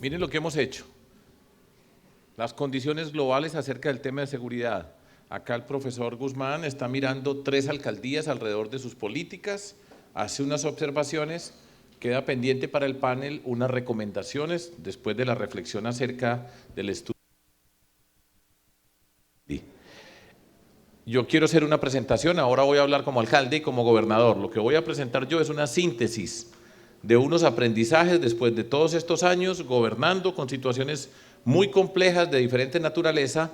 Miren lo que hemos hecho. Las condiciones globales acerca del tema de seguridad. Acá el profesor Guzmán está mirando 3 alcaldías alrededor de sus políticas, hace unas observaciones, queda pendiente para el panel unas recomendaciones después de la reflexión acerca del estudio. Yo quiero hacer una presentación, ahora voy a hablar como alcalde y como gobernador. Lo que voy a presentar yo es una síntesis de unos aprendizajes después de todos estos años gobernando con situaciones muy complejas de diferente naturaleza,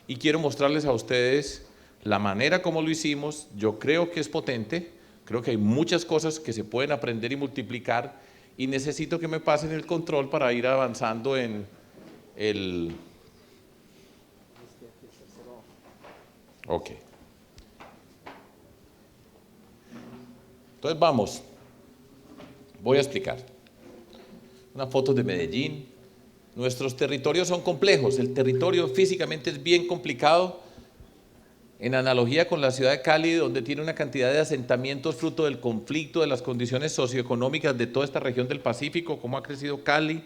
y quiero mostrarles a ustedes la manera como lo hicimos. Yo creo que es potente, creo que hay muchas cosas que se pueden aprender y multiplicar, y necesito que me pasen el control para ir avanzando en el... Ok. Entonces vamos, voy a explicar. Una foto de Medellín. Nuestros territorios son complejos, el territorio físicamente es bien complicado, en analogía con la ciudad de Cali, donde tiene una cantidad de asentamientos fruto del conflicto, de las condiciones socioeconómicas de toda esta región del Pacífico, cómo ha crecido Cali.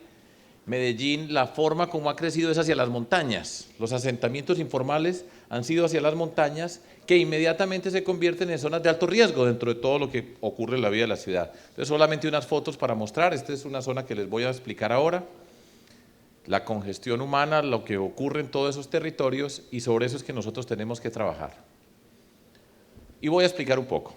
Medellín, la forma como ha crecido es hacia las montañas. Los asentamientos informales han sido hacia las montañas, que inmediatamente se convierten en zonas de alto riesgo dentro de todo lo que ocurre en la vida de la ciudad. Entonces, solamente unas fotos para mostrar. Esta es una zona que les voy a explicar ahora. La congestión humana, lo que ocurre en todos esos territorios, y sobre eso es que nosotros tenemos que trabajar. Y voy a explicar un poco.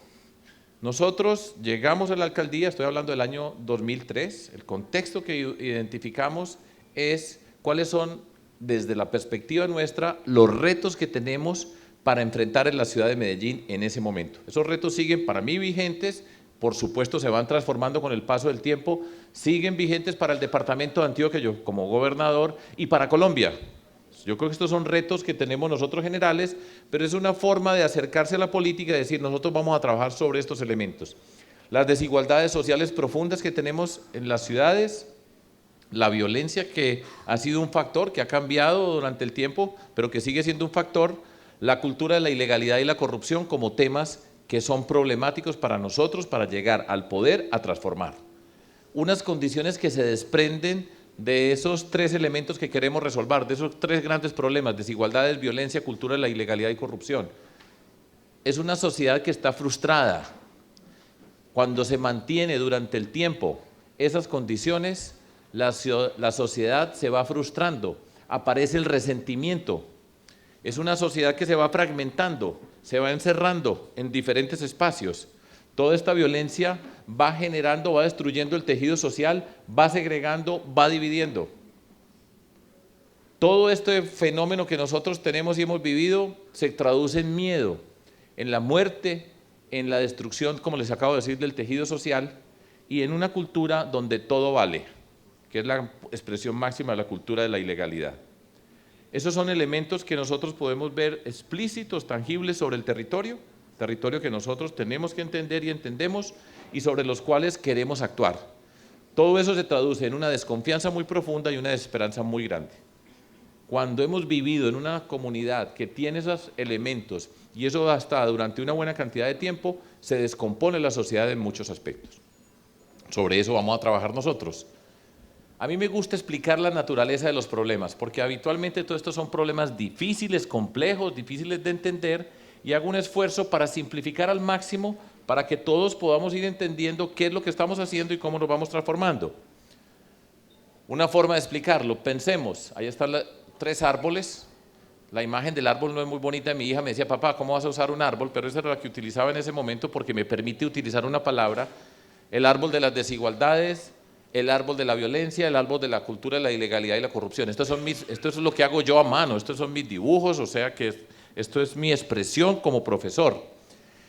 Nosotros llegamos a la alcaldía, estoy hablando del año 2003, el contexto que identificamos es cuáles son, desde la perspectiva nuestra, los retos que tenemos para enfrentar en la ciudad de Medellín en ese momento. Esos retos siguen para mí vigentes, por supuesto se van transformando con el paso del tiempo, siguen vigentes para el departamento de Antioquia, yo como gobernador, y para Colombia. Yo creo que estos son retos que tenemos nosotros generales, pero es una forma de acercarse a la política y decir, nosotros vamos a trabajar sobre estos elementos. Las desigualdades sociales profundas que tenemos en las ciudades, la violencia que ha sido un factor que ha cambiado durante el tiempo, pero que sigue siendo un factor, la cultura de la ilegalidad y la corrupción como temas que son problemáticos para nosotros para llegar al poder a transformar. Unas condiciones que se desprenden de esos 3 elementos que queremos resolver, de esos 3 grandes problemas: desigualdades, violencia, cultura de la ilegalidad y corrupción. Es una sociedad que está frustrada. Cuando se mantiene durante el tiempo esas condiciones, la sociedad se va frustrando, aparece el resentimiento. Es una sociedad que se va fragmentando, se va encerrando en diferentes espacios. Toda esta violencia va generando, va destruyendo el tejido social, va segregando, va dividiendo. Todo este fenómeno que nosotros tenemos y hemos vivido se traduce en miedo, en la muerte, en la destrucción, como les acabo de decir, del tejido social, y en una cultura donde todo vale, que es la expresión máxima de la cultura de la ilegalidad. Esos son elementos que nosotros podemos ver explícitos, tangibles sobre el territorio que nosotros tenemos que entender y entendemos, y sobre los cuales queremos actuar. Todo eso se traduce en una desconfianza muy profunda y una desesperanza muy grande. Cuando hemos vivido en una comunidad que tiene esos elementos, y eso hasta durante una buena cantidad de tiempo, se descompone la sociedad en muchos aspectos. Sobre eso vamos a trabajar nosotros. A mí me gusta explicar la naturaleza de los problemas, porque habitualmente todos estos son problemas difíciles, complejos, difíciles de entender, y hago un esfuerzo para simplificar al máximo para que todos podamos ir entendiendo qué es lo que estamos haciendo y cómo nos vamos transformando. Una forma de explicarlo: pensemos, ahí están 3 árboles, la imagen del árbol no es muy bonita, mi hija me decía, papá, ¿cómo vas a usar un árbol? Pero esa era la que utilizaba en ese momento porque me permite utilizar una palabra: el árbol de las desigualdades, el árbol de la violencia, el árbol de la cultura de la ilegalidad y la corrupción. Esto es lo que hago yo a mano, estos son mis dibujos, o sea que esto es mi expresión como profesor.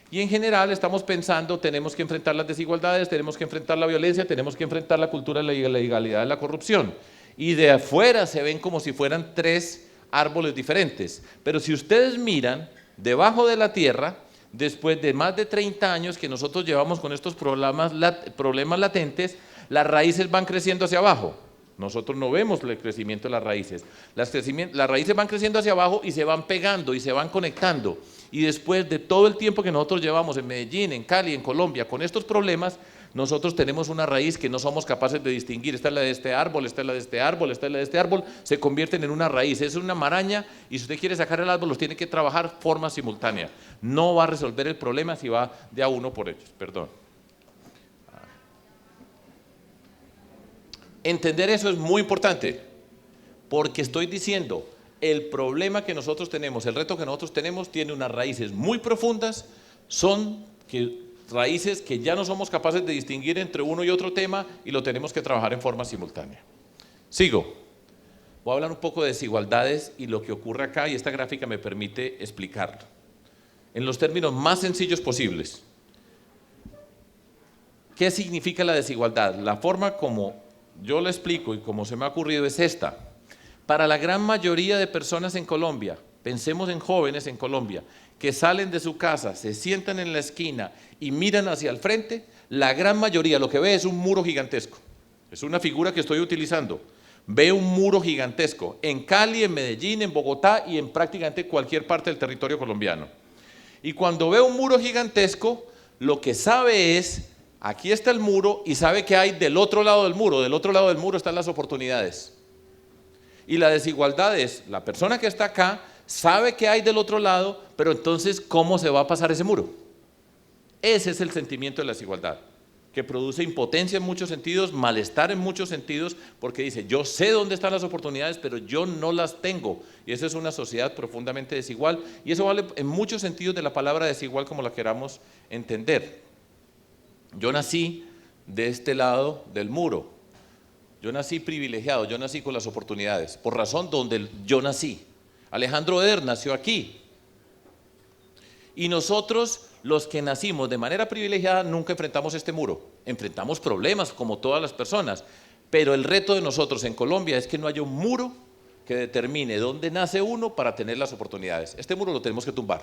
Y en general estamos pensando, tenemos que enfrentar las desigualdades, tenemos que enfrentar la violencia, tenemos que enfrentar la cultura de la ilegalidad y la corrupción. Y de afuera se ven como si fueran 3 árboles diferentes. Pero si ustedes miran debajo de la tierra, después de más de 30 años que nosotros llevamos con estos problemas latentes, las raíces van creciendo hacia abajo. Nosotros no vemos el crecimiento de las raíces. Las raíces van creciendo hacia abajo y se van pegando y se van conectando. Y después de todo el tiempo que nosotros llevamos en Medellín, en Cali, en Colombia, con estos problemas, nosotros tenemos una raíz que no somos capaces de distinguir. Esta es la de este árbol, esta es la de este árbol, esta es la de este árbol, se convierten en una raíz. Es una maraña y si usted quiere sacar el árbol, los tiene que trabajar de forma simultánea. No va a resolver el problema si va de a uno por ellos, perdón. Entender eso es muy importante, porque estoy diciendo, el problema que nosotros tenemos, el reto que nosotros tenemos, tiene unas raíces muy profundas, son raíces que ya no somos capaces de distinguir entre uno y otro tema y lo tenemos que trabajar en forma simultánea. Sigo. Voy a hablar un poco de desigualdades y lo que ocurre acá, y esta gráfica me permite explicarlo en los términos más sencillos posibles. ¿Qué significa la desigualdad? La forma como yo lo explico y como se me ha ocurrido es esta. Para la gran mayoría de personas en Colombia, pensemos en jóvenes en Colombia, que salen de su casa, se sientan en la esquina y miran hacia el frente, la gran mayoría lo que ve es un muro gigantesco. Es una figura que estoy utilizando. Ve un muro gigantesco en Cali, en Medellín, en Bogotá y en prácticamente cualquier parte del territorio colombiano. Y cuando ve un muro gigantesco, lo que sabe es, aquí está el muro y sabe que hay del otro lado del muro. Del otro lado del muro están las oportunidades. Y la desigualdad es, la persona que está acá sabe que hay del otro lado, pero entonces, ¿cómo se va a pasar ese muro? Ese es el sentimiento de la desigualdad, que produce impotencia en muchos sentidos, malestar en muchos sentidos, porque dice, yo sé dónde están las oportunidades, pero yo no las tengo. Y esa es una sociedad profundamente desigual, y eso vale en muchos sentidos de la palabra desigual como la queramos entender. Yo nací de este lado del muro. Yo nací privilegiado, yo nací con las oportunidades, por razón donde yo nací. Alejandro Eder nació aquí. Y nosotros, los que nacimos de manera privilegiada, nunca enfrentamos este muro. Enfrentamos problemas como todas las personas, pero el reto de nosotros en Colombia es que no haya un muro que determine dónde nace uno para tener las oportunidades. Este muro lo tenemos que tumbar.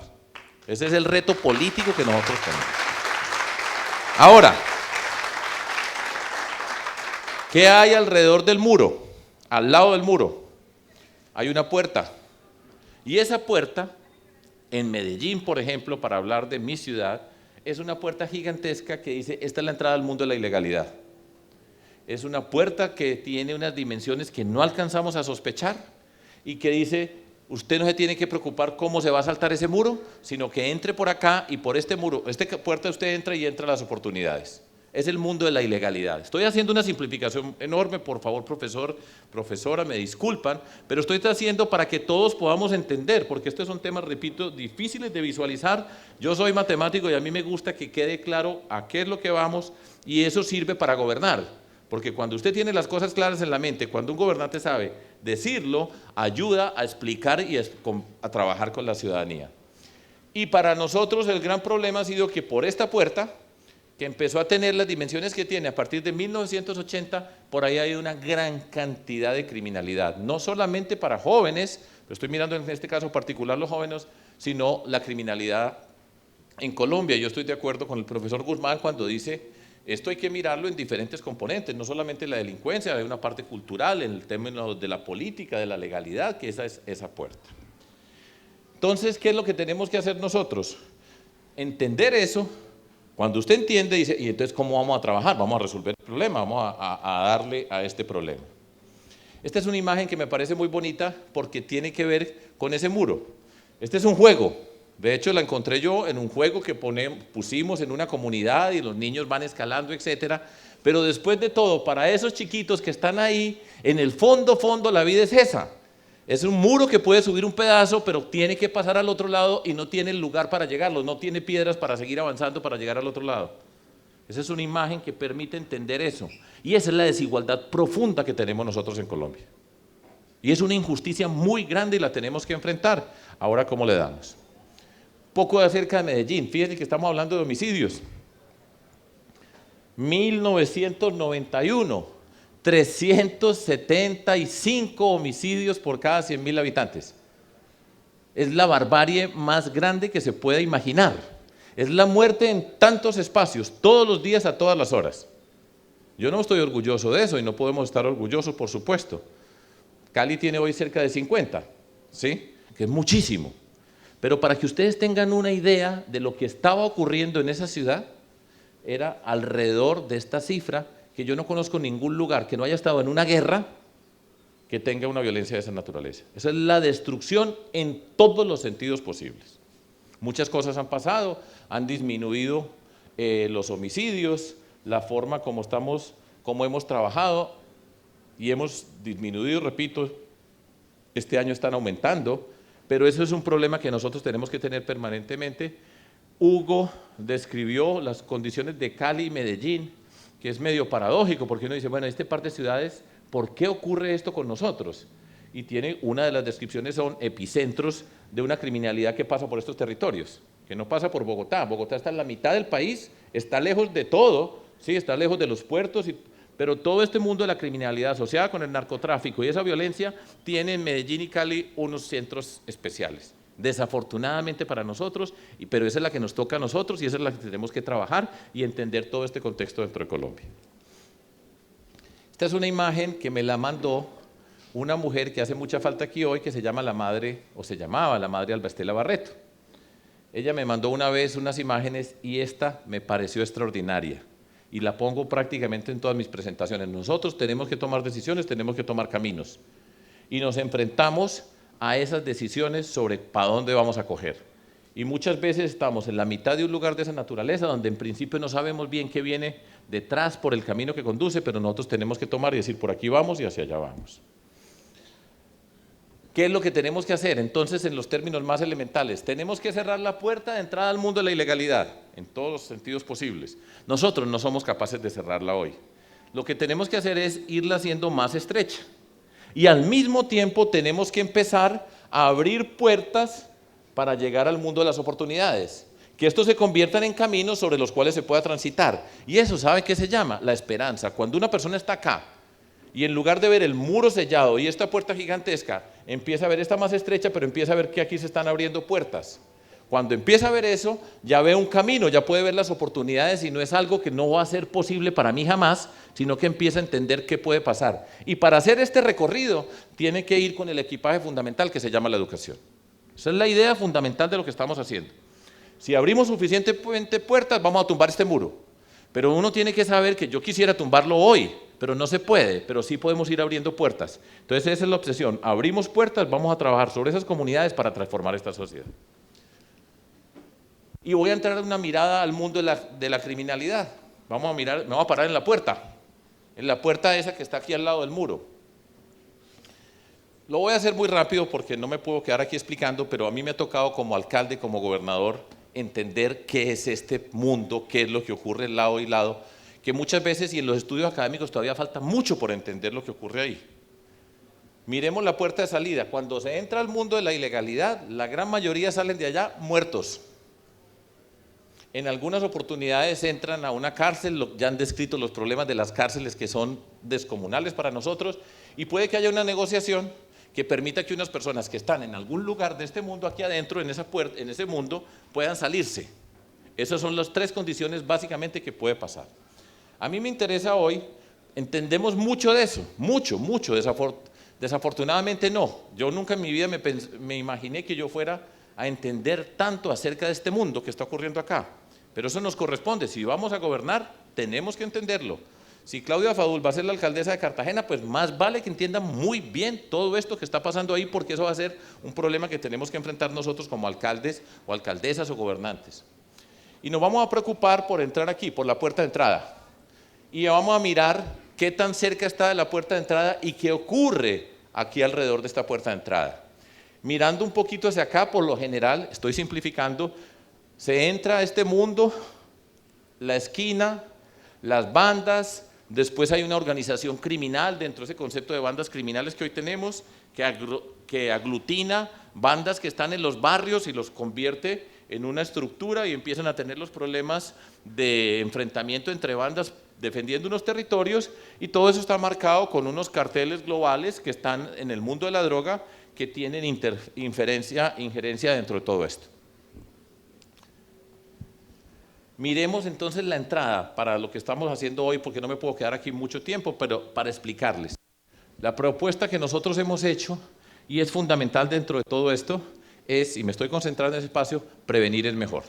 Ese es el reto político que nosotros tenemos. Ahora, ¿qué hay alrededor del muro? Al lado del muro hay una puerta. Y esa puerta, en Medellín, por ejemplo, para hablar de mi ciudad, es una puerta gigantesca que dice, esta es la entrada al mundo de la ilegalidad. Es una puerta que tiene unas dimensiones que no alcanzamos a sospechar y que dice, usted no se tiene que preocupar cómo se va a saltar ese muro, sino que entre por acá y por este muro, esta puerta usted entra y entra a las oportunidades. Es el mundo de la ilegalidad. Estoy haciendo una simplificación enorme, por favor, profesor, profesora, me disculpan, pero estoy haciendo para que todos podamos entender, porque estos son temas, repito, difíciles de visualizar. Yo soy matemático y a mí me gusta que quede claro a qué es lo que vamos, y eso sirve para gobernar, porque cuando usted tiene las cosas claras en la mente, cuando un gobernante sabe decirlo, ayuda a explicar y a trabajar con la ciudadanía. Y para nosotros el gran problema ha sido que por esta puerta, que empezó a tener las dimensiones que tiene a partir de 1980, por ahí hay una gran cantidad de criminalidad, no solamente para jóvenes, pero estoy mirando en este caso particular los jóvenes, sino la criminalidad en Colombia. Yo estoy de acuerdo con el profesor Guzmán cuando dice, esto hay que mirarlo en diferentes componentes, no solamente la delincuencia, hay una parte cultural, en el término de la política, de la legalidad, que esa es esa puerta. Entonces, ¿qué es lo que tenemos que hacer nosotros? Entender eso. Cuando usted entiende, dice, ¿y entonces cómo vamos a trabajar? Vamos a resolver el problema, vamos a darle a este problema. Esta es una imagen que me parece muy bonita porque tiene que ver con ese muro. Este es un juego, de hecho la encontré yo en un juego que pusimos en una comunidad y los niños van escalando, etcétera. Pero después de todo, para esos chiquitos que están ahí, en el fondo, la vida es esa. Es un muro que puede subir un pedazo, pero tiene que pasar al otro lado y no tiene lugar para llegarlo, no tiene piedras para seguir avanzando para llegar al otro lado. Esa es una imagen que permite entender eso. Y esa es la desigualdad profunda que tenemos nosotros en Colombia. Y es una injusticia muy grande y la tenemos que enfrentar. Ahora, ¿cómo le damos? Poco acerca de Medellín. Fíjense que estamos hablando de homicidios. 1991. 375 homicidios por cada 100.000 habitantes. Es la barbarie más grande que se pueda imaginar. Es la muerte en tantos espacios, todos los días, a todas las horas. Yo no estoy orgulloso de eso y no podemos estar orgullosos, por supuesto. Cali tiene hoy cerca de 50, ¿sí? Que es muchísimo. Pero para que ustedes tengan una idea de lo que estaba ocurriendo en esa ciudad, era alrededor de esta cifra, que yo no conozco ningún lugar que no haya estado en una guerra que tenga una violencia de esa naturaleza. Esa es la destrucción en todos los sentidos posibles. Muchas cosas han pasado, han disminuido los homicidios, la forma como hemos trabajado y hemos disminuido, repito, este año están aumentando, pero eso es un problema que nosotros tenemos que tener permanentemente. Hugo describió las condiciones de Cali y Medellín, que es medio paradójico, porque uno dice, bueno, este par de ciudades, ¿por qué ocurre esto con nosotros? Y tiene una de las descripciones son epicentros de una criminalidad que pasa por estos territorios, que no pasa por Bogotá. Bogotá está en la mitad del país, está lejos de todo, sí, está lejos de los puertos, pero todo este mundo de la criminalidad asociada con el narcotráfico y esa violencia tiene en Medellín y Cali unos centros especiales. Desafortunadamente para nosotros, pero esa es la que nos toca a nosotros y esa es la que tenemos que trabajar y entender todo este contexto dentro de Colombia. Esta es una imagen que me la mandó una mujer que hace mucha falta aquí hoy, que se llama se llamaba la madre Alba Estela Barreto. Ella me mandó una vez unas imágenes y esta me pareció extraordinaria y la pongo prácticamente en todas mis presentaciones. Nosotros tenemos que tomar decisiones, tenemos que tomar caminos y nos enfrentamos a esas decisiones sobre para dónde vamos a coger. Y muchas veces estamos en la mitad de un lugar de esa naturaleza donde en principio no sabemos bien qué viene detrás por el camino que conduce, pero nosotros tenemos que tomar y decir por aquí vamos y hacia allá vamos. ¿Qué es lo que tenemos que hacer? Entonces, en los términos más elementales, tenemos que cerrar la puerta de entrada al mundo de la ilegalidad, en todos los sentidos posibles. Nosotros no somos capaces de cerrarla hoy. Lo que tenemos que hacer es irla haciendo más estrecha. Y al mismo tiempo tenemos que empezar a abrir puertas para llegar al mundo de las oportunidades. Que estos se conviertan en caminos sobre los cuales se pueda transitar. Y eso, ¿sabe qué se llama? La esperanza. Cuando una persona está acá, y en lugar de ver el muro sellado y esta puerta gigantesca, empieza a ver esta más estrecha, pero empieza a ver que aquí se están abriendo puertas. Cuando empieza a ver eso, ya ve un camino, ya puede ver las oportunidades y no es algo que no va a ser posible para mí jamás, sino que empieza a entender qué puede pasar. Y para hacer este recorrido, tiene que ir con el equipaje fundamental que se llama la educación. Esa es la idea fundamental de lo que estamos haciendo. Si abrimos suficientemente puertas, vamos a tumbar este muro. Pero uno tiene que saber que yo quisiera tumbarlo hoy, pero no se puede, pero sí podemos ir abriendo puertas. Entonces esa es la obsesión, abrimos puertas, vamos a trabajar sobre esas comunidades para transformar esta sociedad. Y voy a entrar en una mirada al mundo de la criminalidad. Vamos a mirar, me voy a parar en la puerta esa que está aquí al lado del muro. Lo voy a hacer muy rápido porque no me puedo quedar aquí explicando, pero a mí me ha tocado como alcalde, como gobernador, entender qué es este mundo, qué es lo que ocurre lado y lado, que muchas veces y en los estudios académicos todavía falta mucho por entender lo que ocurre ahí. Miremos la puerta de salida. Cuando se entra al mundo de la ilegalidad, la gran mayoría salen de allá muertos. En algunas oportunidades entran a una cárcel, ya han descrito los problemas de las cárceles que son descomunales para nosotros, y puede que haya una negociación que permita que unas personas que están en algún lugar de este mundo aquí adentro, en esa puerta, en ese mundo, puedan salirse. Esas son las tres condiciones básicamente que puede pasar. A mí me interesa hoy, entendemos mucho de eso, mucho, desafortunadamente no. Yo nunca en mi vida me imaginé que yo fuera a entender tanto acerca de este mundo que está ocurriendo acá. Pero eso nos corresponde, si vamos a gobernar, tenemos que entenderlo. Si Claudia Fadul va a ser la alcaldesa de Cartagena, pues más vale que entienda muy bien todo esto que está pasando ahí, porque eso va a ser un problema que tenemos que enfrentar nosotros como alcaldes o alcaldesas o gobernantes. Y nos vamos a preocupar por entrar aquí, por la puerta de entrada. Y vamos a mirar qué tan cerca está de la puerta de entrada y qué ocurre aquí alrededor de esta puerta de entrada. Mirando un poquito hacia acá, por lo general, estoy simplificando, se entra a este mundo, la esquina, las bandas, después hay una organización criminal dentro de ese concepto de bandas criminales que hoy tenemos, que aglutina bandas que están en los barrios y los convierte en una estructura y empiezan a tener los problemas de enfrentamiento entre bandas defendiendo unos territorios, y todo eso está marcado con unos carteles globales que están en el mundo de la droga que tienen injerencia dentro de todo esto. Miremos entonces la entrada para lo que estamos haciendo hoy, porque no me puedo quedar aquí mucho tiempo, pero para explicarles. La propuesta que nosotros hemos hecho, y es fundamental dentro de todo esto, y me estoy concentrando en ese espacio, prevenir es mejor.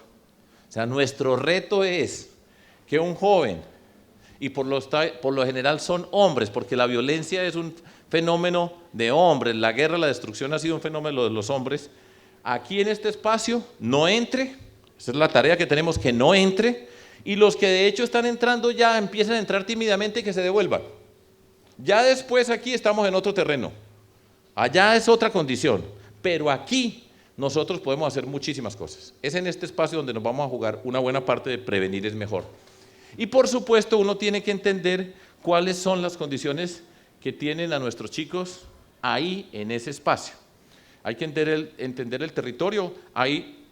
O sea, nuestro reto es que un joven, y por lo general son hombres, porque la violencia es un fenómeno de hombres, la guerra, la destrucción ha sido un fenómeno de los hombres, aquí en este espacio no entre, esa es la tarea que tenemos, que no entre, y los que de hecho están entrando ya empiezan a entrar tímidamente y que se devuelvan. Ya después aquí estamos en otro terreno, allá es otra condición, pero aquí nosotros podemos hacer muchísimas cosas. Es en este espacio donde nos vamos a jugar una buena parte de prevenir es mejor. Y por supuesto uno tiene que entender cuáles son las condiciones que tienen a nuestros chicos ahí en ese espacio. Hay que entender el territorio. Hay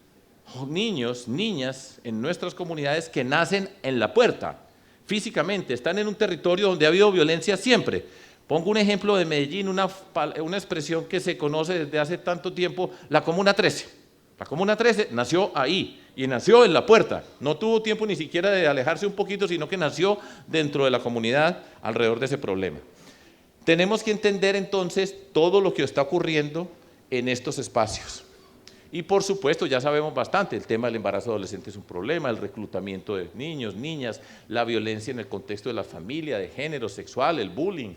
niños, niñas en nuestras comunidades que nacen en la puerta, físicamente, están en un territorio donde ha habido violencia siempre. Pongo un ejemplo de Medellín, una expresión que se conoce desde hace tanto tiempo, la Comuna 13. La Comuna 13 nació ahí y nació en la puerta. No tuvo tiempo ni siquiera de alejarse un poquito, sino que nació dentro de la comunidad alrededor de ese problema. Tenemos que entender entonces todo lo que está ocurriendo en estos espacios. Y por supuesto, ya sabemos bastante, el tema del embarazo adolescente es un problema, el reclutamiento de niños, niñas, la violencia en el contexto de la familia, de género, sexual, el bullying,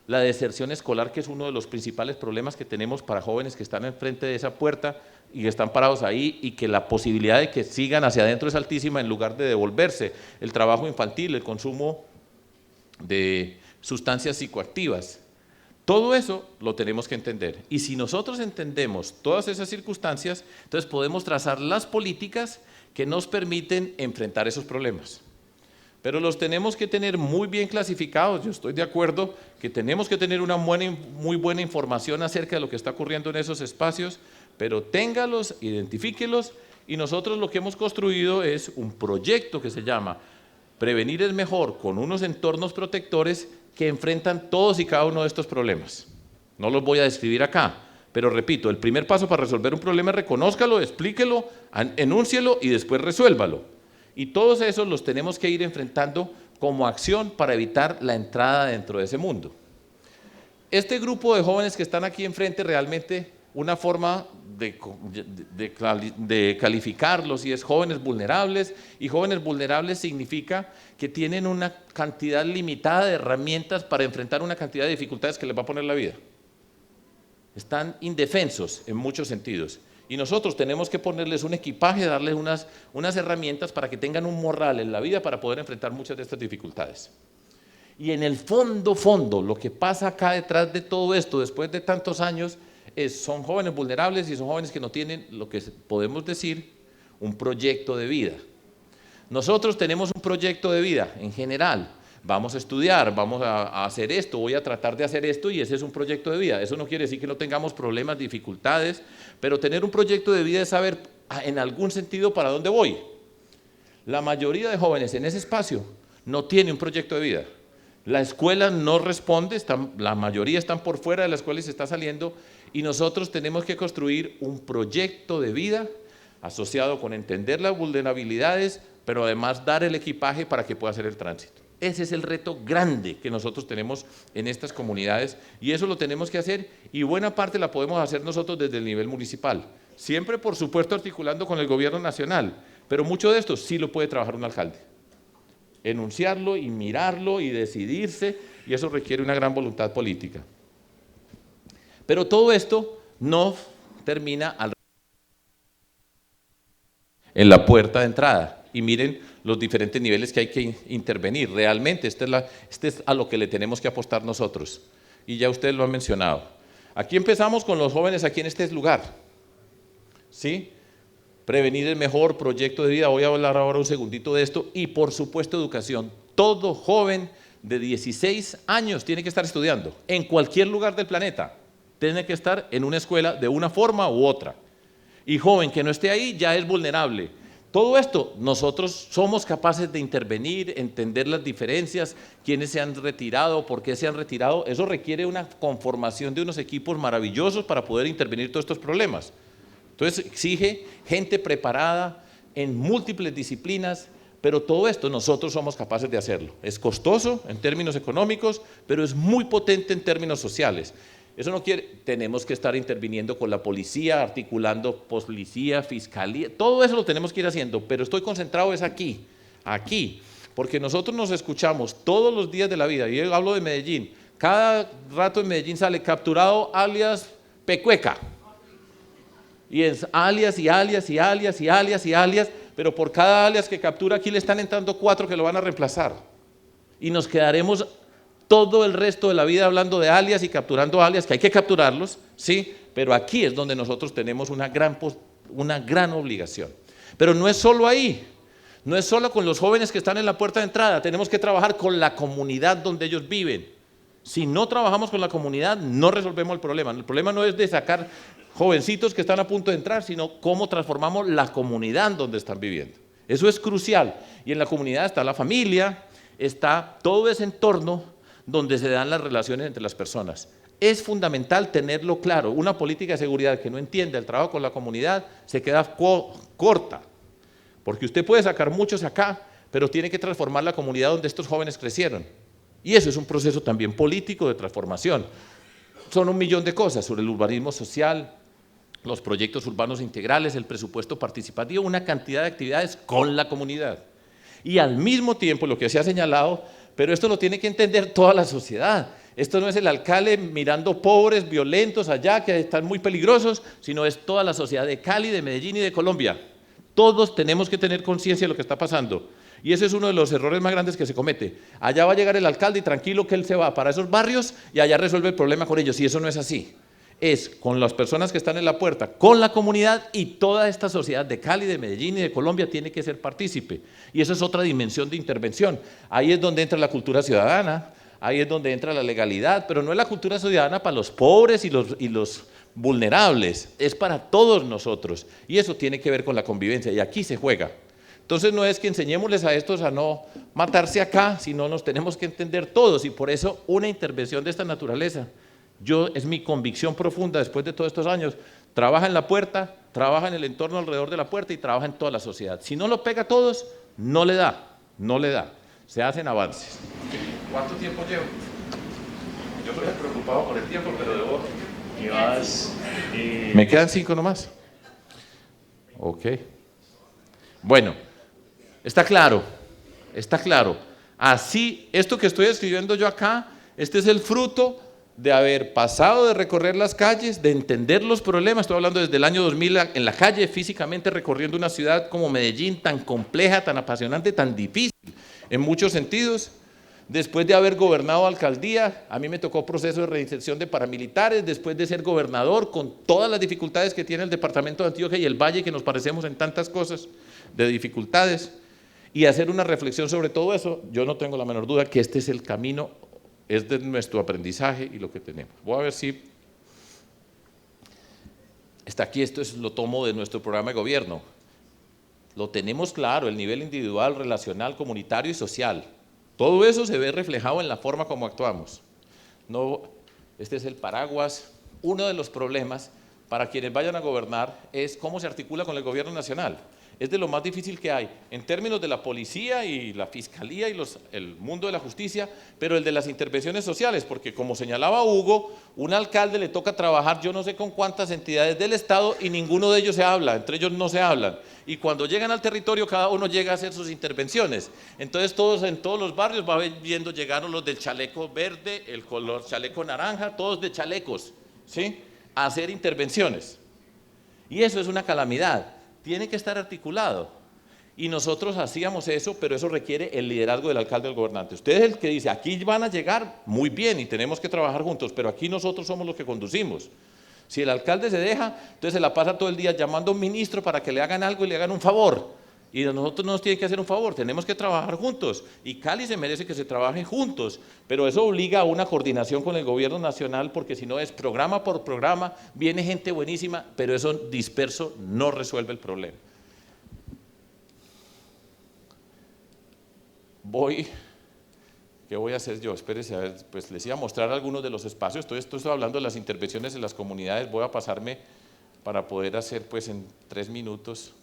la deserción escolar, que es uno de los principales problemas que tenemos para jóvenes que están enfrente de esa puerta y que están parados ahí y que la posibilidad de que sigan hacia adentro es altísima en lugar de devolverse, el trabajo infantil, el consumo de sustancias psicoactivas. Todo eso lo tenemos que entender, y si nosotros entendemos todas esas circunstancias, entonces podemos trazar las políticas que nos permiten enfrentar esos problemas. Pero los tenemos que tener muy bien clasificados. Yo estoy de acuerdo que tenemos que tener una muy buena información acerca de lo que está ocurriendo en esos espacios, pero téngalos, identifíquelos, y nosotros lo que hemos construido es un proyecto que se llama Prevenir es Mejor, con unos entornos protectores que enfrentan todos y cada uno de estos problemas. No los voy a describir acá, pero repito, el primer paso para resolver un problema es reconózcalo, explíquelo, enúncielo y después resuélvalo. Y todos esos los tenemos que ir enfrentando como acción para evitar la entrada dentro de ese mundo. Este grupo de jóvenes que están aquí enfrente, realmente una forma de calificarlos y es jóvenes vulnerables, y jóvenes vulnerables significa que tienen una cantidad limitada de herramientas para enfrentar una cantidad de dificultades que les va a poner la vida. Están indefensos en muchos sentidos. Y nosotros tenemos que ponerles un equipaje, darles unas herramientas para que tengan un morral en la vida para poder enfrentar muchas de estas dificultades. Y en el fondo, lo que pasa acá detrás de todo esto, después de tantos años, son jóvenes vulnerables y son jóvenes que no tienen lo que podemos decir un proyecto de vida. Nosotros tenemos un proyecto de vida en general. Vamos a estudiar, vamos a hacer esto, voy a tratar de hacer esto y ese es un proyecto de vida. Eso no quiere decir que no tengamos problemas, dificultades, pero tener un proyecto de vida es saber en algún sentido para dónde voy. La mayoría de jóvenes en ese espacio no tiene un proyecto de vida. La escuela no responde, la mayoría están por fuera de la escuela y se está saliendo, y nosotros tenemos que construir un proyecto de vida asociado con entender las vulnerabilidades, pero además dar el equipaje para que pueda hacer el tránsito. Ese es el reto grande que nosotros tenemos en estas comunidades y eso lo tenemos que hacer y buena parte la podemos hacer nosotros desde el nivel municipal. Siempre, por supuesto, articulando con el gobierno nacional, pero mucho de esto sí lo puede trabajar un alcalde. Enunciarlo y mirarlo y decidirse, y eso requiere una gran voluntad política. Pero todo esto no termina en la puerta de entrada. Y miren los diferentes niveles que hay que intervenir. Realmente, este es a lo que le tenemos que apostar nosotros. Y ya ustedes lo han mencionado. Aquí empezamos con los jóvenes aquí en este lugar. ¿Sí? Prevenir es mejor, proyecto de vida. Voy a hablar ahora un segundito de esto. Y por supuesto, educación. Todo joven de 16 años tiene que estar estudiando. En cualquier lugar del planeta. Tiene que estar en una escuela de una forma u otra. Y joven que no esté ahí ya es vulnerable. Todo esto, nosotros somos capaces de intervenir, entender las diferencias, quiénes se han retirado, por qué se han retirado. Eso requiere una conformación de unos equipos maravillosos para poder intervenir todos estos problemas. Entonces exige gente preparada en múltiples disciplinas, pero todo esto nosotros somos capaces de hacerlo. Es costoso en términos económicos, pero es muy potente en términos sociales. Eso no quiere, tenemos que estar interviniendo con la policía, articulando policía, fiscalía, todo eso lo tenemos que ir haciendo, pero estoy concentrado es aquí, porque nosotros nos escuchamos todos los días de la vida, y yo hablo de Medellín, cada rato en Medellín sale capturado alias Pecueca, y es alias y alias y alias y alias y alias, pero por cada alias que captura aquí le están entrando 4 que lo van a reemplazar, y nos quedaremos todo el resto de la vida hablando de alias y capturando alias, que hay que capturarlos, sí, pero aquí es donde nosotros tenemos una gran obligación. Pero no es solo ahí, no es solo con los jóvenes que están en la puerta de entrada, tenemos que trabajar con la comunidad donde ellos viven. Si no trabajamos con la comunidad, no resolvemos el problema. El problema no es de sacar jovencitos que están a punto de entrar, sino cómo transformamos la comunidad donde están viviendo. Eso es crucial. Y en la comunidad está la familia, está todo ese entorno donde se dan las relaciones entre las personas. Es fundamental tenerlo claro. Una política de seguridad que no entiende el trabajo con la comunidad se queda corta, porque usted puede sacar muchos acá, pero tiene que transformar la comunidad donde estos jóvenes crecieron. Y eso es un proceso también político de transformación. Son 1.000.000 de cosas sobre el urbanismo social, los proyectos urbanos integrales, el presupuesto participativo, una cantidad de actividades con la comunidad. Y al mismo tiempo, lo que se ha señalado, pero esto lo tiene que entender toda la sociedad. Esto no es el alcalde mirando pobres, violentos allá, que están muy peligrosos, sino es toda la sociedad de Cali, de Medellín y de Colombia. Todos tenemos que tener conciencia de lo que está pasando. Y ese es uno de los errores más grandes que se comete. Allá va a llegar el alcalde y tranquilo que él se va para esos barrios y allá resuelve el problema con ellos. Y eso no es así. Es con las personas que están en la puerta, con la comunidad, y toda esta sociedad de Cali, de Medellín y de Colombia tiene que ser partícipe. Y esa es otra dimensión de intervención. Ahí es donde entra la cultura ciudadana, ahí es donde entra la legalidad, pero no es la cultura ciudadana para los pobres y los vulnerables, es para todos nosotros. Y eso tiene que ver con la convivencia, y aquí se juega. Entonces no es que enseñémosles a estos a no matarse acá, sino nos tenemos que entender todos, y por eso una intervención de esta naturaleza. Es mi convicción profunda después de todos estos años, trabaja en la puerta, trabaja en el entorno alrededor de la puerta y trabaja en toda la sociedad. Si no lo pega a todos, no le da, se hacen avances. ¿Cuánto tiempo llevo? Yo estoy preocupado por el tiempo, pero debo... ¿Me quedan 5 nomás? Ok. Bueno, está claro. Así, esto que estoy escribiendo yo acá, este es el fruto de haber pasado de recorrer las calles, de entender los problemas. Estoy hablando desde el año 2000 en la calle, físicamente recorriendo una ciudad como Medellín, tan compleja, tan apasionante, tan difícil en muchos sentidos. Después de haber gobernado alcaldía, a mí me tocó proceso de reinserción de paramilitares, después de ser gobernador, con todas las dificultades que tiene el departamento de Antioquia y el Valle, que nos parecemos en tantas cosas de dificultades, y hacer una reflexión sobre todo eso. Yo no tengo la menor duda que este es el camino, es de nuestro aprendizaje y lo que tenemos. Voy a ver si está aquí, lo tomo de nuestro programa de gobierno. Lo tenemos claro, el nivel individual, relacional, comunitario y social. Todo eso se ve reflejado en la forma como actuamos. No, este es el paraguas. Uno de los problemas para quienes vayan a gobernar es cómo se articula con el gobierno nacional. Es de lo más difícil que hay, en términos de la policía y la fiscalía y el mundo de la justicia, pero el de las intervenciones sociales, porque como señalaba Hugo, un alcalde le toca trabajar yo no sé con cuántas entidades del Estado y ninguno de ellos se habla, entre ellos no se hablan. Y cuando llegan al territorio, cada uno llega a hacer sus intervenciones. Entonces en todos los barrios va viendo, llegaron los del chaleco verde, el color chaleco naranja, todos de chalecos, ¿sí? A hacer intervenciones. Y eso es una calamidad. Tiene que estar articulado, y nosotros hacíamos eso, pero eso requiere el liderazgo del alcalde o del gobernante. Usted es el que dice, aquí van a llegar muy bien y tenemos que trabajar juntos, pero aquí nosotros somos los que conducimos. Si el alcalde se deja, entonces se la pasa todo el día llamando a un ministro para que le hagan algo y le hagan un favor, y a nosotros nos tienen que hacer un favor, tenemos que trabajar juntos, y Cali se merece que se trabaje juntos, pero eso obliga a una coordinación con el gobierno nacional, porque si no es programa por programa, viene gente buenísima, pero eso disperso no resuelve el problema. ¿Qué voy a hacer yo? Espérese, a ver, pues les iba a mostrar algunos de los espacios. Estoy hablando de las intervenciones en las comunidades, voy a pasarme para poder hacer pues en 3 minutos.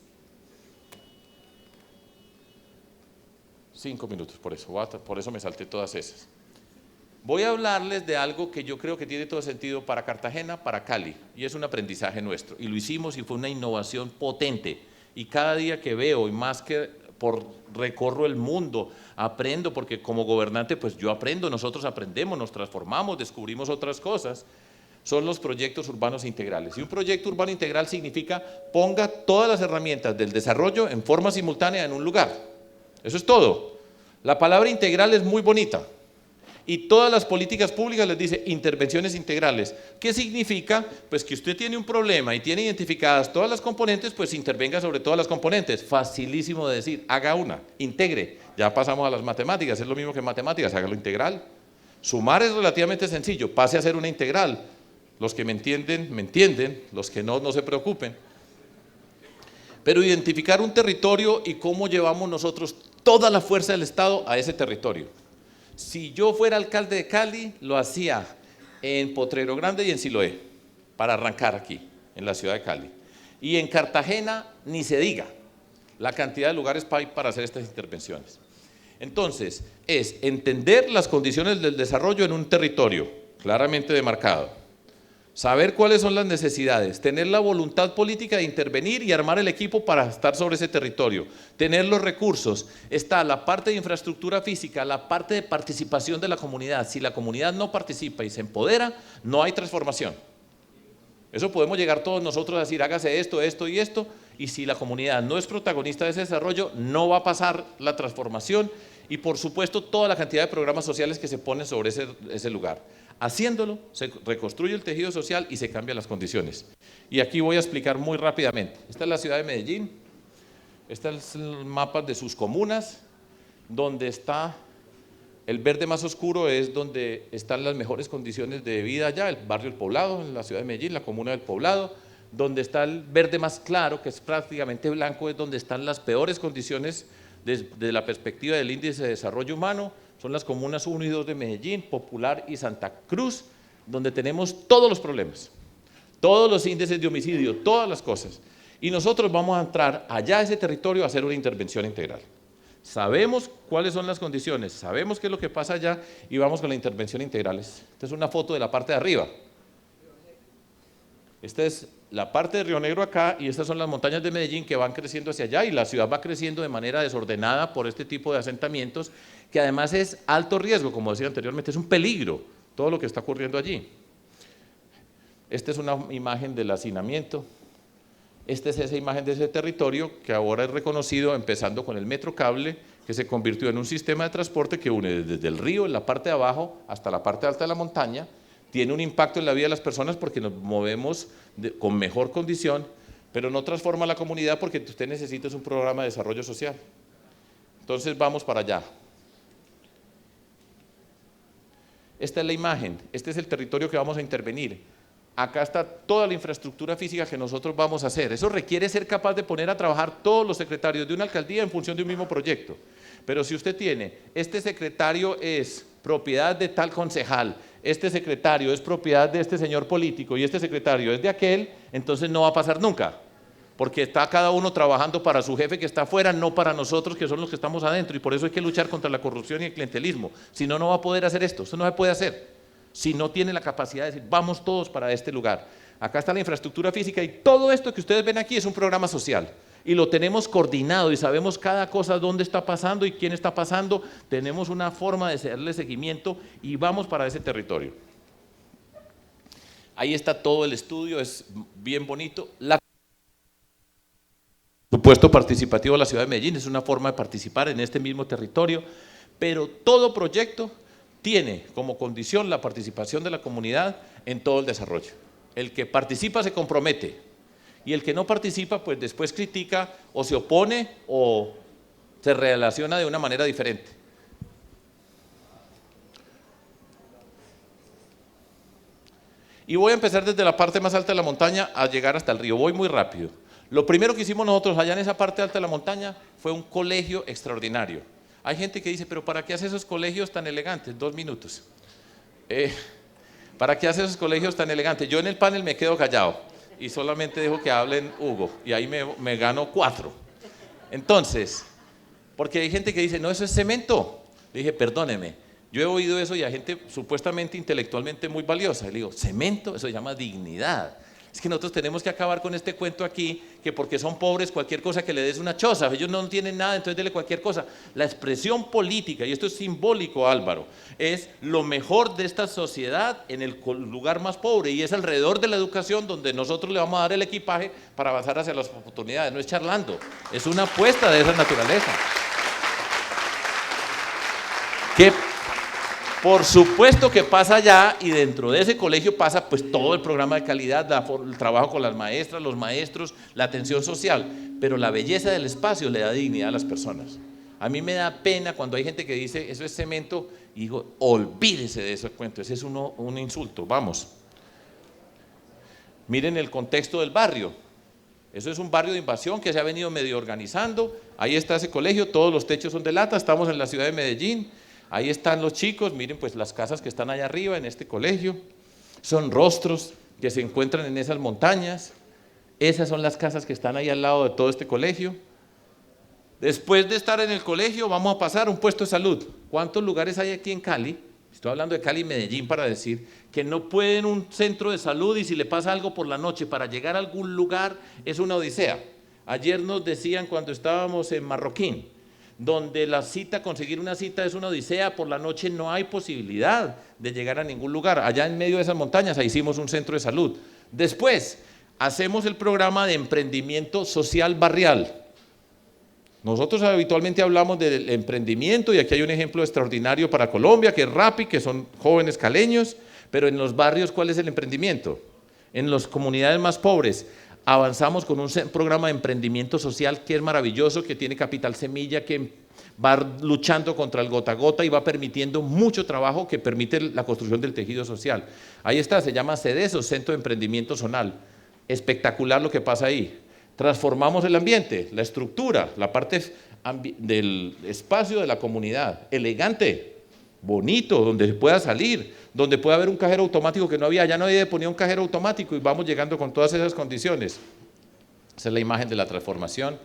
5 minutos, por eso me salté todas esas. Voy a hablarles de algo que yo creo que tiene todo sentido para Cartagena, para Cali, y es un aprendizaje nuestro, y lo hicimos y fue una innovación potente, y cada día que veo, y más que recorro el mundo, aprendo, porque como gobernante pues yo aprendo, nosotros aprendemos, nos transformamos, descubrimos otras cosas. Son los proyectos urbanos integrales. Y un proyecto urbano integral significa ponga todas las herramientas del desarrollo en forma simultánea en un lugar. Eso es todo. La palabra integral es muy bonita. Y todas las políticas públicas les dice intervenciones integrales. ¿Qué significa? Pues que usted tiene un problema y tiene identificadas todas las componentes, pues intervenga sobre todas las componentes. Facilísimo de decir, haga una, integre. Ya pasamos a las matemáticas, es lo mismo que en matemáticas, hágalo integral. Sumar es relativamente sencillo, pase a ser una integral. Los que me entienden, los que no, no se preocupen. Pero identificar un territorio y cómo llevamos nosotros toda la fuerza del Estado a ese territorio. Si yo fuera alcalde de Cali, lo hacía en Potrero Grande y en Siloé, para arrancar aquí, en la ciudad de Cali. Y en Cartagena, ni se diga la cantidad de lugares para hacer estas intervenciones. Entonces, es entender las condiciones del desarrollo en un territorio claramente demarcado. Saber cuáles son las necesidades, tener la voluntad política de intervenir y armar el equipo para estar sobre ese territorio, tener los recursos, está la parte de infraestructura física, la parte de participación de la comunidad. Si la comunidad no participa y se empodera, no hay transformación. Eso podemos llegar todos nosotros a decir, hágase esto, esto y esto, y si la comunidad no es protagonista de ese desarrollo, no va a pasar la transformación y por supuesto toda la cantidad de programas sociales que se ponen sobre ese lugar. Haciéndolo, se reconstruye el tejido social y se cambian las condiciones. Y aquí voy a explicar muy rápidamente. Esta es la ciudad de Medellín, este es el mapa de sus comunas, donde está el verde más oscuro es donde están las mejores condiciones de vida allá, el barrio El Poblado, en la ciudad de Medellín, la comuna del Poblado, donde está el verde más claro, que es prácticamente blanco, es donde están las peores condiciones desde la perspectiva del índice de desarrollo humano. Son las comunas 1 y 2 de Medellín, Popular y Santa Cruz, donde tenemos todos los problemas, todos los índices de homicidio, todas las cosas. Y nosotros vamos a entrar allá a ese territorio a hacer una intervención integral. Sabemos cuáles son las condiciones, sabemos qué es lo que pasa allá y vamos con la intervención integral. Esta es una foto de la parte de arriba. Esta es la parte de Río Negro acá y estas son las montañas de Medellín que van creciendo hacia allá y la ciudad va creciendo de manera desordenada por este tipo de asentamientos que además es alto riesgo, como decía anteriormente, es un peligro todo lo que está ocurriendo allí. Esta es una imagen del hacinamiento, esta es esa imagen de ese territorio que ahora es reconocido empezando con el metro cable que se convirtió en un sistema de transporte que une desde el río en la parte de abajo hasta la parte alta de la montaña. Tiene un impacto en la vida de las personas porque nos movemos con mejor condición, pero no transforma la comunidad porque usted necesita un programa de desarrollo social. Entonces vamos para allá. Esta es la imagen, este es el territorio que vamos a intervenir. Acá está toda la infraestructura física que nosotros vamos a hacer. Eso requiere ser capaz de poner a trabajar todos los secretarios de una alcaldía en función de un mismo proyecto. Pero si usted tiene, este secretario es propiedad de tal concejal, este secretario es propiedad de este señor político y este secretario es de aquel, entonces no va a pasar nunca. Porque está cada uno trabajando para su jefe que está afuera, no para nosotros que son los que estamos adentro, y por eso hay que luchar contra la corrupción y el clientelismo. Si no, no va a poder hacer esto no se puede hacer. Si no tiene la capacidad de decir, vamos todos para este lugar. Acá está la infraestructura física y todo esto que ustedes ven aquí es un programa social. Y lo tenemos coordinado y sabemos cada cosa dónde está pasando y quién está pasando. Tenemos una forma de hacerle seguimiento y vamos para ese territorio. Ahí está todo el estudio, es bien bonito. Supuesto participativo de la ciudad de Medellín es una forma de participar en este mismo territorio, pero todo proyecto tiene como condición la participación de la comunidad en todo el desarrollo. El que participa se compromete y el que no participa pues después critica o se opone o se relaciona de una manera diferente. Y voy a empezar desde la parte más alta de la montaña a llegar hasta el río, voy muy rápido. Lo primero que hicimos nosotros allá en esa parte alta de la montaña fue un colegio extraordinario. Hay gente que dice, pero ¿para qué hace esos colegios tan elegantes? 2 minutos. ¿Para qué hace esos colegios tan elegantes? Yo en el panel me quedo callado y solamente dejo que hablen Hugo y ahí me gano 4. Entonces, porque hay gente que dice, no, eso es cemento. Le dije, perdóneme, yo he oído eso y hay gente supuestamente intelectualmente muy valiosa. Le digo, cemento, eso se llama dignidad. Es que nosotros tenemos que acabar con este cuento aquí, que porque son pobres cualquier cosa que le des una choza, ellos no tienen nada, entonces dele cualquier cosa. La expresión política, y esto es simbólico, Álvaro, es lo mejor de esta sociedad en el lugar más pobre, y es alrededor de la educación donde nosotros le vamos a dar el equipaje para avanzar hacia las oportunidades. No es charlando, es una apuesta de esa naturaleza. Que por supuesto que pasa allá, y dentro de ese colegio pasa pues todo el programa de calidad, el trabajo con las maestras, los maestros, la atención social, pero la belleza del espacio le da dignidad a las personas. A mí me da pena cuando hay gente que dice eso es cemento, y digo, olvídese de ese cuento, ese es un insulto. Vamos, miren el contexto del barrio. Eso es un barrio de invasión que se ha venido medio organizando. Ahí está ese colegio, todos los techos son de lata, estamos en la ciudad de Medellín. Ahí están los chicos, miren pues las casas que están allá arriba en este colegio, son rostros que se encuentran en esas montañas, esas son las casas que están ahí al lado de todo este colegio. Después de estar en el colegio vamos a pasar a un puesto de salud. ¿Cuántos lugares hay aquí en Cali? Estoy hablando de Cali y Medellín para decir que no pueden un centro de salud y si le pasa algo por la noche para llegar a algún lugar es una odisea. Ayer nos decían cuando estábamos en Marroquín, donde conseguir una cita es una odisea, por la noche no hay posibilidad de llegar a ningún lugar. Allá en medio de esas montañas ahí hicimos un centro de salud. Después hacemos el programa de emprendimiento social barrial. Nosotros habitualmente hablamos del emprendimiento y aquí hay un ejemplo extraordinario para Colombia, que es Rappi, que son jóvenes caleños, pero en los barrios, ¿cuál es el emprendimiento? En las comunidades más pobres. Avanzamos con un programa de emprendimiento social que es maravilloso, que tiene capital semilla, que va luchando contra el gota a gota y va permitiendo mucho trabajo que permite la construcción del tejido social. Ahí está, se llama CEDESO, Centro de Emprendimiento Zonal. Espectacular lo que pasa ahí. Transformamos el ambiente, la estructura, la parte del espacio de la comunidad, elegante, bonito, donde se pueda salir, donde pueda haber un cajero automático que no había, ya nadie ponía un cajero automático y vamos llegando con todas esas condiciones. Esa es la imagen de la transformación.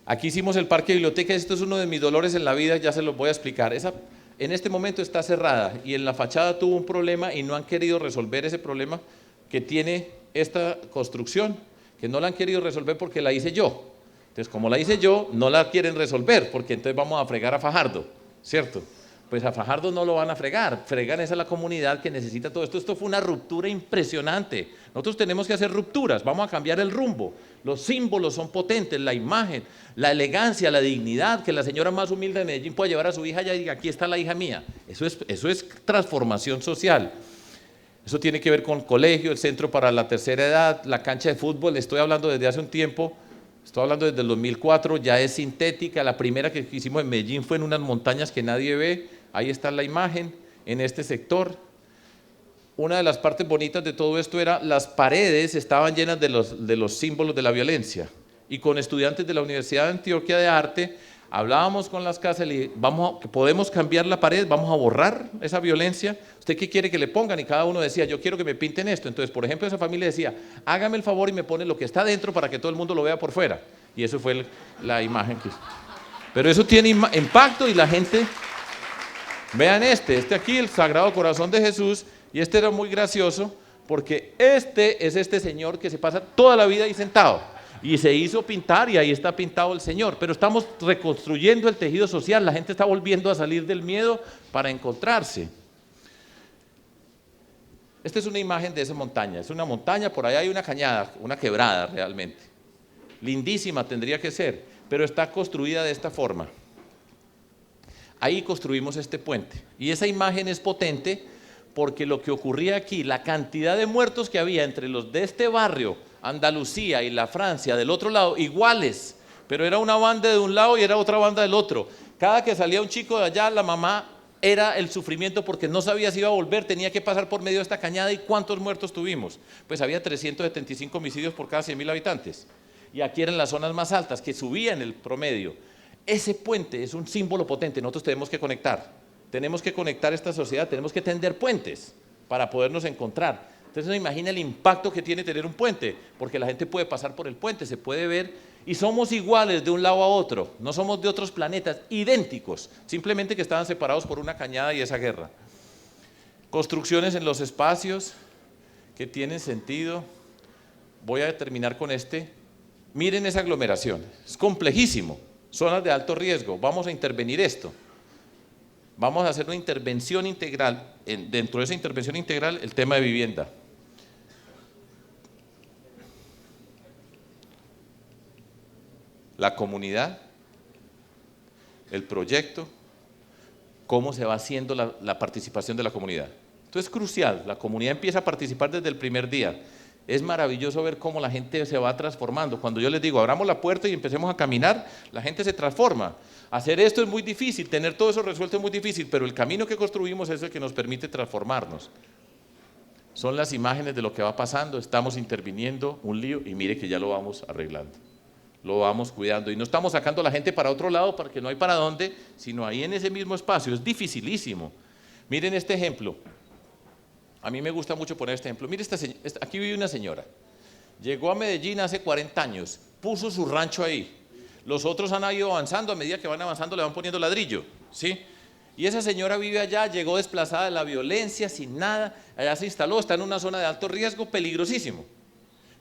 Aquí hicimos el parque biblioteca, esto es uno de mis dolores en la vida, ya se los voy a explicar. En este momento está cerrada y en la fachada tuvo un problema y no han querido resolver ese problema que tiene esta construcción, que no la han querido resolver porque la hice yo. Entonces, como la hice yo, no la quieren resolver, porque entonces vamos a fregar a Fajardo, ¿cierto? Pues a Fajardo no lo van a fregar, fregan esa la comunidad que necesita todo esto. Esto fue una ruptura impresionante. Nosotros tenemos que hacer rupturas, vamos a cambiar el rumbo. Los símbolos son potentes, la imagen, la elegancia, la dignidad, que la señora más humilde de Medellín pueda llevar a su hija allá y diga, aquí está la hija mía. Eso es transformación social. Eso tiene que ver con colegio, el centro para la tercera edad, la cancha de fútbol. Estoy hablando desde hace un tiempo, estoy hablando desde el 2004, ya es sintética. La primera que hicimos en Medellín fue en unas montañas que nadie ve. Ahí está la imagen, en este sector. Una de las partes bonitas de todo esto era las paredes estaban llenas de los símbolos de la violencia. Y con estudiantes de la Universidad de Antioquia de Arte, hablábamos con las casas y le dije, podemos cambiar la pared, vamos a borrar esa violencia. ¿Usted qué quiere que le pongan? Y cada uno decía, yo quiero que me pinten esto. Entonces, por ejemplo, esa familia decía, hágame el favor y me pone lo que está dentro para que todo el mundo lo vea por fuera. Y eso fue la imagen que hizo. Pero eso tiene impacto y la gente... Vean este aquí, el Sagrado Corazón de Jesús, y este era muy gracioso, porque este es este señor que se pasa toda la vida ahí sentado, y se hizo pintar, y ahí está pintado el Señor, pero estamos reconstruyendo el tejido social, la gente está volviendo a salir del miedo para encontrarse. Esta es una imagen de esa montaña, es una montaña, por allá hay una cañada, una quebrada realmente, lindísima tendría que ser, pero está construida de esta forma. Ahí construimos este puente y esa imagen es potente porque lo que ocurría aquí, la cantidad de muertos que había entre los de este barrio, Andalucía y la Francia del otro lado, iguales, pero era una banda de un lado y era otra banda del otro. Cada que salía un chico de allá, la mamá era el sufrimiento porque no sabía si iba a volver, tenía que pasar por medio de esta cañada. ¿Y cuántos muertos tuvimos? Pues había 375 homicidios por cada 100.000 habitantes y aquí eran las zonas más altas que subían el promedio. Ese puente es un símbolo potente, nosotros tenemos que conectar esta sociedad, tenemos que tender puentes para podernos encontrar. Entonces no imagina el impacto que tiene tener un puente, porque la gente puede pasar por el puente, se puede ver y somos iguales de un lado a otro, no somos de otros planetas, idénticos, simplemente que estaban separados por una cañada y esa guerra. Construcciones en los espacios que tienen sentido. voy a terminar con este. Miren esa aglomeración, es complejísimo, zonas de alto riesgo, vamos a intervenir esto. Vamos a hacer una intervención integral, dentro de esa intervención integral el tema de vivienda. La comunidad, el proyecto, cómo se va haciendo la participación de la comunidad. Esto es crucial, la comunidad empieza a participar desde el primer día. Es maravilloso ver cómo la gente se va transformando. Cuando yo les digo, abramos la puerta y empecemos a caminar, la gente se transforma. Hacer esto es muy difícil, tener todo eso resuelto es muy difícil, pero el camino que construimos es el que nos permite transformarnos. Son las imágenes de lo que va pasando, estamos interviniendo un lío y mire que ya lo vamos arreglando. Lo vamos cuidando y no estamos sacando a la gente para otro lado porque no hay para dónde, sino ahí en ese mismo espacio. Es dificilísimo. Miren este ejemplo. A mí me gusta mucho poner este ejemplo. Mire, aquí vive una señora. Llegó a Medellín hace 40 años, puso su rancho ahí. Los otros han ido avanzando, a medida que van avanzando le van poniendo ladrillo, ¿sí? Y esa señora vive allá, llegó desplazada de la violencia, sin nada, allá se instaló, está en una zona de alto riesgo, peligrosísimo.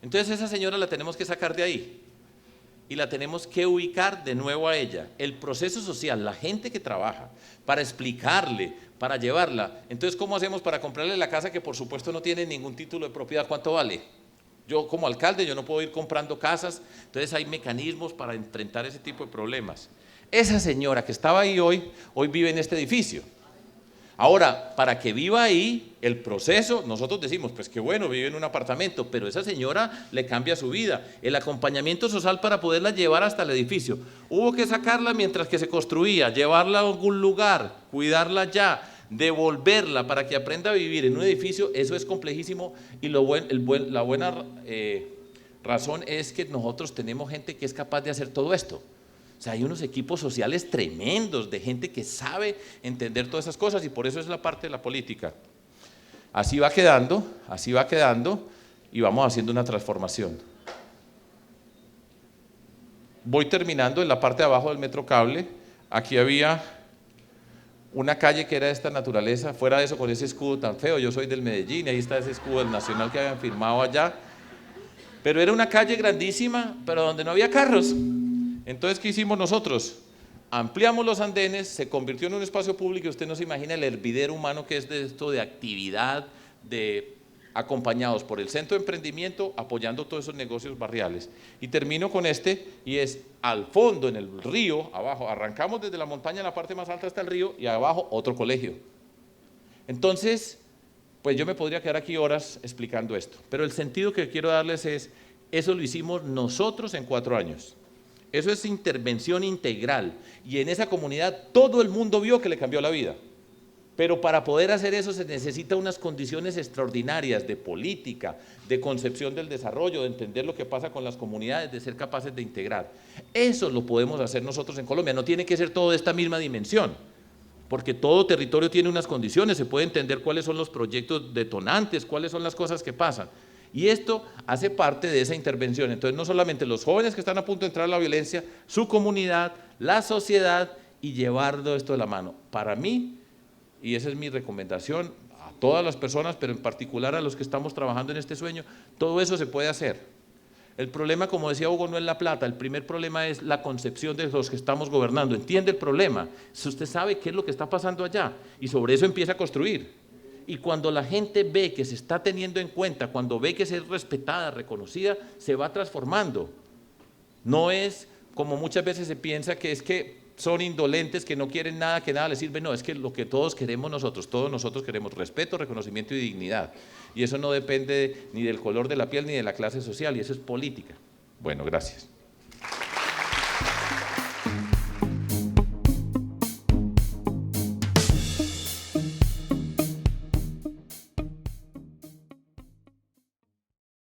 Entonces esa señora la tenemos que sacar de ahí y la tenemos que ubicar de nuevo a ella. El proceso social, la gente que trabaja, para explicarle, para llevarla. Entonces, ¿cómo hacemos para comprarle la casa que por supuesto no tiene ningún título de propiedad? ¿Cuánto vale? Yo como alcalde, yo no puedo ir comprando casas, entonces hay mecanismos para enfrentar ese tipo de problemas. Esa señora que estaba ahí hoy vive en este edificio. Ahora, para que viva ahí, el proceso, nosotros decimos, pues qué bueno, vive en un apartamento, pero esa señora le cambia su vida. El acompañamiento social para poderla llevar hasta el edificio. Hubo que sacarla mientras que se construía, llevarla a algún lugar, cuidarla ya, devolverla para que aprenda a vivir en un edificio. Eso es complejísimo y la buena razón es que nosotros tenemos gente que es capaz de hacer todo esto. O sea, hay unos equipos sociales tremendos de gente que sabe entender todas esas cosas y por eso es la parte de la política. Así va quedando y vamos haciendo una transformación. Voy terminando en la parte de abajo del Metrocable. Aquí había una calle que era de esta naturaleza, fuera de eso con ese escudo tan feo. Yo soy del Medellín y ahí está ese escudo del Nacional que habían firmado allá. Pero era una calle grandísima, pero donde no había carros. Entonces, ¿qué hicimos nosotros? Ampliamos los andenes, se convirtió en un espacio público y usted no se imagina el hervidero humano que es de esto de actividad, acompañados por el centro de emprendimiento, apoyando todos esos negocios barriales. Y termino con este, y es al fondo, en el río, abajo, arrancamos desde la montaña, en la parte más alta hasta el río, y abajo otro colegio. Entonces, pues yo me podría quedar aquí horas explicando esto, pero el sentido que quiero darles es, eso lo hicimos nosotros en 4 años. Eso es intervención integral y en esa comunidad todo el mundo vio que le cambió la vida. Pero para poder hacer eso se necesitan unas condiciones extraordinarias de política, de concepción del desarrollo, de entender lo que pasa con las comunidades, de ser capaces de integrar. Eso lo podemos hacer nosotros en Colombia, no tiene que ser todo de esta misma dimensión, porque todo territorio tiene unas condiciones, se puede entender cuáles son los proyectos detonantes, cuáles son las cosas que pasan. Y esto hace parte de esa intervención. Entonces, no solamente los jóvenes que están a punto de entrar a la violencia, su comunidad, la sociedad y llevarlo esto de la mano. Para mí, y esa es mi recomendación a todas las personas, pero en particular a los que estamos trabajando en este sueño, todo eso se puede hacer. El problema, como decía Hugo, no es la plata, el primer problema es la concepción de los que estamos gobernando. Entiende el problema, si usted sabe qué es lo que está pasando allá y sobre eso empieza a construir. Y cuando la gente ve que se está teniendo en cuenta, cuando ve que es respetada, reconocida, se va transformando. No es como muchas veces se piensa que es que son indolentes, que no quieren nada, que nada les sirve. No, es que lo que todos queremos todos nosotros queremos respeto, reconocimiento y dignidad. Y eso no depende ni del color de la piel ni de la clase social, y eso es política. Bueno, gracias.